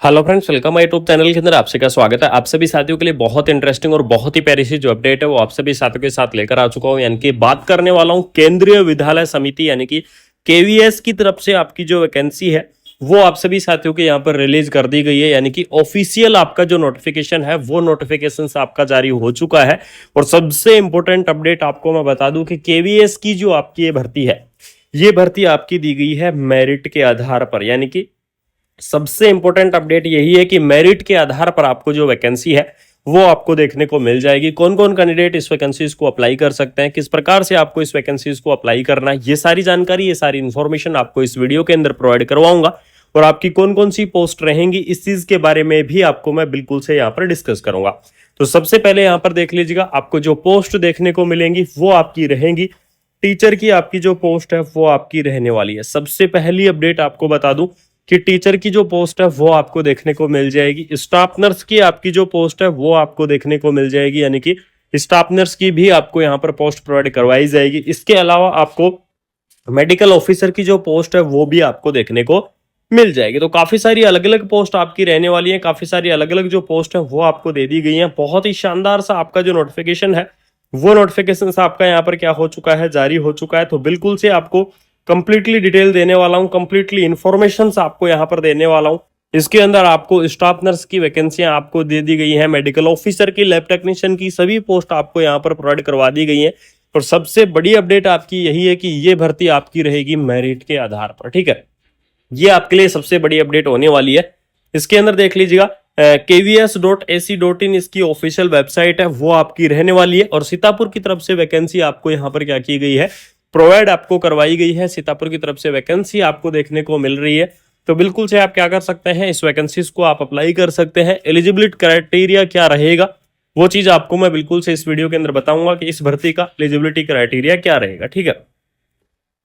Hello friends, welcome my YouTube channel के अंदर आपसे का स्वागत है। आप सभी साथियों के लिए बहुत इंटरेस्टिंग और बहुत ही प्यारी सी जो अपडेट है वो आप सभी साथियों के साथ लेकर आ चुका हूं। यानी कि बात करने वाला हूं केंद्रीय विद्यालय समिति यानी कि केवीएस की तरफ से आपकी जो वैकेंसी है वो आप सभी साथियों के यहाँ पर रिलीज कर दी गई है। यानी कि ऑफिशियल आपका जो नोटिफिकेशन है वो नोटिफिकेशन आपका जारी हो चुका है। और सबसे इंपॉर्टेंट अपडेट आपको मैं बता दूं कि केवीएस की जो आपकी ये भर्ती है, ये भर्ती आपकी दी गई है मेरिट के आधार पर। यानी कि सबसे इंपॉर्टेंट अपडेट यही है कि मेरिट के आधार पर आपको जो वैकेंसी है वो आपको देखने को मिल जाएगी। कौन कौन कैंडिडेट इस वैकेंसीज को अप्लाई कर सकते हैं, किस प्रकार से आपको इस वैकेंसीज को अप्लाई करना है, ये सारी जानकारी, ये सारी इंफॉर्मेशन आपको इस वीडियो के अंदर प्रोवाइड करवाऊंगा। और आपकी कौन कौन सी पोस्ट रहेंगी इस चीज के बारे में भी आपको मैं बिल्कुल से यहाँ पर डिस्कस करूंगा। तो सबसे पहले यहाँ पर देख लीजिएगा, आपको जो पोस्ट देखने को मिलेंगी वो आपकी रहेंगी टीचर की। आपकी जो पोस्ट है वो आपकी रहने वाली है। सबसे पहली अपडेट आपको बता दूं कि टीचर की जो पोस्ट है वो आपको देखने को मिल जाएगी। स्टाफ नर्स की आपकी जो पोस्ट है वो आपको देखने को मिल जाएगी। यानी कि स्टाफ नर्स की भी आपको यहाँ पर पोस्ट प्रोवाइड करवाई जाएगी। इसके अलावा आपको मेडिकल ऑफिसर की जो पोस्ट है वो भी आपको देखने को मिल जाएगी। तो काफी सारी अलग अलग पोस्ट आपकी रहने वाली है। काफी सारी अलग अलग जो पोस्ट है वो आपको दे दी गई है। बहुत ही शानदार सा आपका जो नोटिफिकेशन है वो नोटिफिकेशन आपका यहाँ पर क्या हो चुका है, जारी हो चुका है। तो बिल्कुल से आपको कंप्लीटली डिटेल देने वाला हूं, कंप्लीटली इंफॉर्मेशन आपको यहां पर देने वाला हूं। इसके अंदर आपको स्टाफ नर्स की वैकेंसियां आपको दे दी गई हैं, मेडिकल ऑफिसर की, लैब टेक्नीशियन की, सभी पोस्ट आपको यहां पर प्रोवाइड करवा दी गई हैं। और सबसे बड़ी अपडेट आपकी यही है कि ये भर्ती आपकी रहेगी मेरिट के आधार पर। ठीक है, ये आपके लिए सबसे बड़ी अपडेट होने वाली है। इसके अंदर देख लीजिएगा kvs.ac.in इसकी ऑफिशियल वेबसाइट है वो आपकी रहने वाली है। और सीतापुर की तरफ से वैकेंसी आपको यहाँ पर क्या की गई है, प्रोवाइड आपको करवाई गई है। सीतापुर की तरफ से वैकेंसी आपको देखने को मिल रही है। तो बिल्कुल से आप क्या कर सकते हैं, इस वैकेंसीज को आप अप्लाई कर सकते हैं। एलिजिबिलिटी क्राइटेरिया क्या रहेगा वो चीज आपको मैं बिल्कुल से इस वीडियो के अंदर बताऊंगा कि इस भर्ती का एलिजिबिलिटी क्राइटेरिया क्या रहेगा। ठीक है,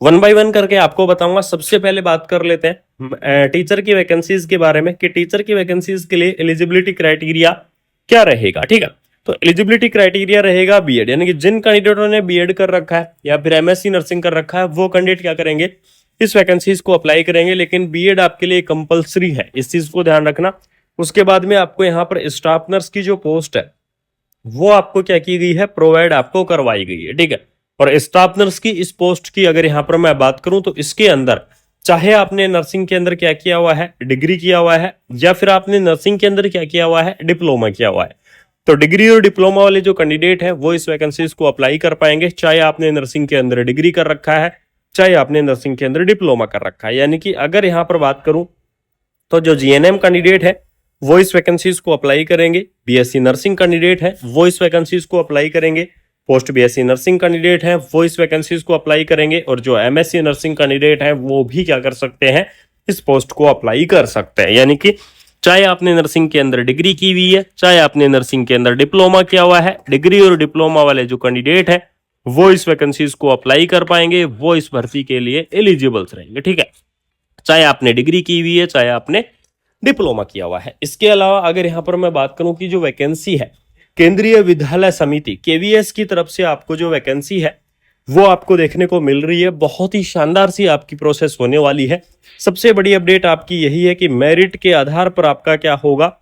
वन बाय वन करके आपको बताऊंगा। सबसे पहले बात कर लेते हैं टीचर की वैकेंसीज के बारे में कि टीचर की वैकेंसीज के लिए एलिजिबिलिटी क्राइटेरिया क्या रहेगा। ठीक है, तो एलिजिबिलिटी क्राइटेरिया रहेगा बीएड। यानी कि जिन कैंडिडेटों ने बीएड कर रखा है या फिर एमएससी नर्सिंग कर रखा है वो कैंडिडेट क्या करेंगे, इस वैकेंसीज को अप्लाई करेंगे। लेकिन बीएड आपके लिए कंपलसरी है, इस चीज को ध्यान रखना। उसके बाद में आपको यहाँ पर स्टाफ नर्स की जो पोस्ट है वो आपको क्या की गई है, प्रोवाइड आपको करवाई गई है। ठीक है, और स्टाफ नर्स की इस पोस्ट की अगर यहाँ पर मैं बात करूं तो इसके अंदर चाहे आपने नर्सिंग के अंदर क्या किया हुआ है, डिग्री किया हुआ है, या फिर आपने नर्सिंग के अंदर क्या किया हुआ है, डिप्लोमा किया हुआ है, तो डिग्री और डिप्लोमा वाले जो कैंडिडेट है वो इस वैकेंसीज को अप्लाई कर पाएंगे। चाहे आपने नर्सिंग के अंदर डिग्री कर रखा है, चाहे आपने नर्सिंग के अंदर डिप्लोमा कर रखा है। यानी कि अगर यहाँ पर बात करूं तो जो जीएनएम कैंडिडेट है वो इस वैकेंसीज को अप्लाई करेंगे। बीएससी नर्सिंग कैंडिडेट है वो इस वैकेंसीज को अप्लाई करेंगे। पोस्ट बीएससी नर्सिंग कैंडिडेट है वो इस वैकेंसीज को अप्लाई करेंगे। और जो एमएससी नर्सिंग कैंडिडेट है वो भी क्या कर सकते हैं, इस पोस्ट को अप्लाई कर सकते हैं। यानी कि चाहे आपने नर्सिंग के अंदर डिग्री की हुई है, चाहे आपने नर्सिंग के अंदर डिप्लोमा किया हुआ है, डिग्री और डिप्लोमा वाले जो कैंडिडेट है वो इस वैकेंसीज को अप्लाई कर पाएंगे, वो इस भर्ती के लिए एलिजिबल्स रहेंगे। ठीक है, चाहे आपने डिग्री की हुई है, चाहे आपने डिप्लोमा किया हुआ है। इसके अलावा अगर यहाँ पर मैं बात करूं कि जो वैकेंसी है केंद्रीय विद्यालय समिति केवीएस की तरफ से आपको जो वैकेंसी है वो आपको देखने को मिल रही है। बहुत ही शानदार सी आपकी प्रोसेस होने वाली है। सबसे बड़ी अपडेट आपकी यही है कि मेरिट के आधार पर आपका क्या होगा,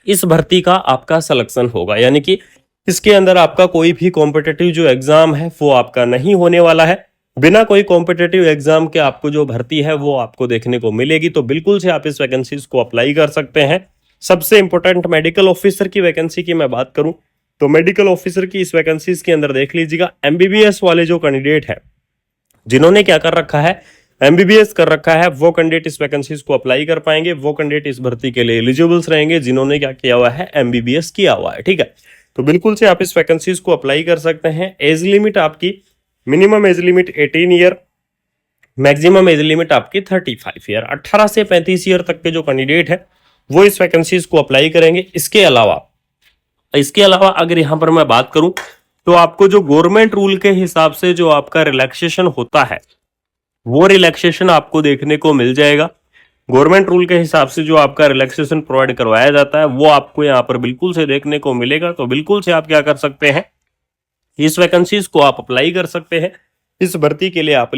इस भर्ती का आपका सिलेक्शन होगा। यानी कि इसके अंदर आपका कोई भी कॉम्पिटिटिव जो एग्जाम है वो आपका नहीं होने वाला है। बिना कोई कॉम्पिटिटिव एग्जाम के आपको जो भर्ती है वो आपको देखने को मिलेगी। तो बिल्कुल से आप इस वैकेंसीज को अप्लाई कर सकते हैं। सबसे इंपॉर्टेंट मेडिकल ऑफिसर की वैकेंसी की मैं बात करूं तो मेडिकल ऑफिसर की इस वैकेंसीज के अंदर देख लीजिएगा, एमबीबीएस वाले जो कैंडिडेट है जिन्होंने क्या कर रखा है, एमबीबीएस कर रखा है, वो कैंडिडेट इस वैकेंसीज को अप्लाई कर पाएंगे। वो कैंडिडेट इस भर्ती के लिए एलिजिबल्स रहेंगे जिन्होंने क्या किया हुआ है, एमबीबीएस किया हुआ है। ठीक है, तो बिल्कुल से आप इस वैकेंसीज को अप्लाई कर सकते हैं। एज लिमिट आपकी minimum age limit 18 year, maximum age limit आपकी 35 ईयर। 18 से 35 ईयर तक के जो कैंडिडेट है वो इस वैकेंसीज को अप्लाई करेंगे। इसके अलावा अगर यहां पर मैं बात करूं तो आपको जो गवर्नमेंट रूल के हिसाब से जो आपका रिलैक्सेशन होता है वो रिलैक्सेशन आपको देखने को मिल जाएगा। गवर्नमेंट रूल के हिसाब से जो आपका रिलैक्सेशन प्रोवाइड करवाया जाता है वो आपको यहाँ पर बिल्कुल से देखने को मिलेगा। तो बिल्कुल से आप क्या कर सकते हैं, इस वैकेंसीज को आप अप्लाई कर सकते हैं। इस भर्ती के लिए आप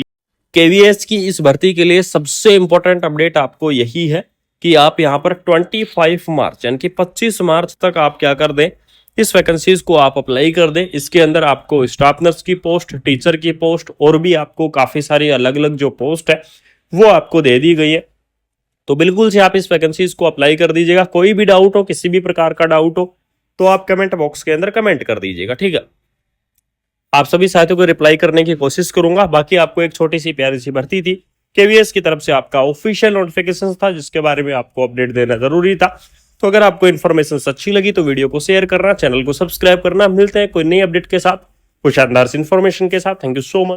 केवीएस की इस भर्ती के लिए सबसे इंपॉर्टेंट अपडेट आपको यही है कि आप यहाँ पर 25 मार्च यानी कि 25 मार्च तक आप क्या कर दें, इस वैकेंसीज को आप अप्लाई कर दें। इसके अंदर आपको स्टाफ नर्स की पोस्ट, टीचर की पोस्ट और भी आपको काफी सारी अलग अलग जो पोस्ट है वो आपको दे दी गई है। तो बिल्कुल से आप इस वैकेंसीज को अप्लाई कर दीजिएगा। कोई भी डाउट हो, किसी भी प्रकार का डाउट हो तो आप कमेंट बॉक्स के अंदर कमेंट कर दीजिएगा, ठीक है। आप सभी साथियों को रिप्लाई करने की कोशिश करूंगा। बाकी आपको एक छोटी सी प्यारी सी भर्ती थी, केवीएस की तरफ से आपका ऑफिशियल नोटिफिकेशन था जिसके बारे में आपको अपडेट देना जरूरी था। तो अगर आपको इन्फॉर्मेशन अच्छी लगी तो वीडियो को शेयर करना, चैनल को सब्सक्राइब करना। मिलते हैं कोई नई अपडेट के साथ, कुछ शानदार इन्फॉर्मेशन के साथ। Thank you so much.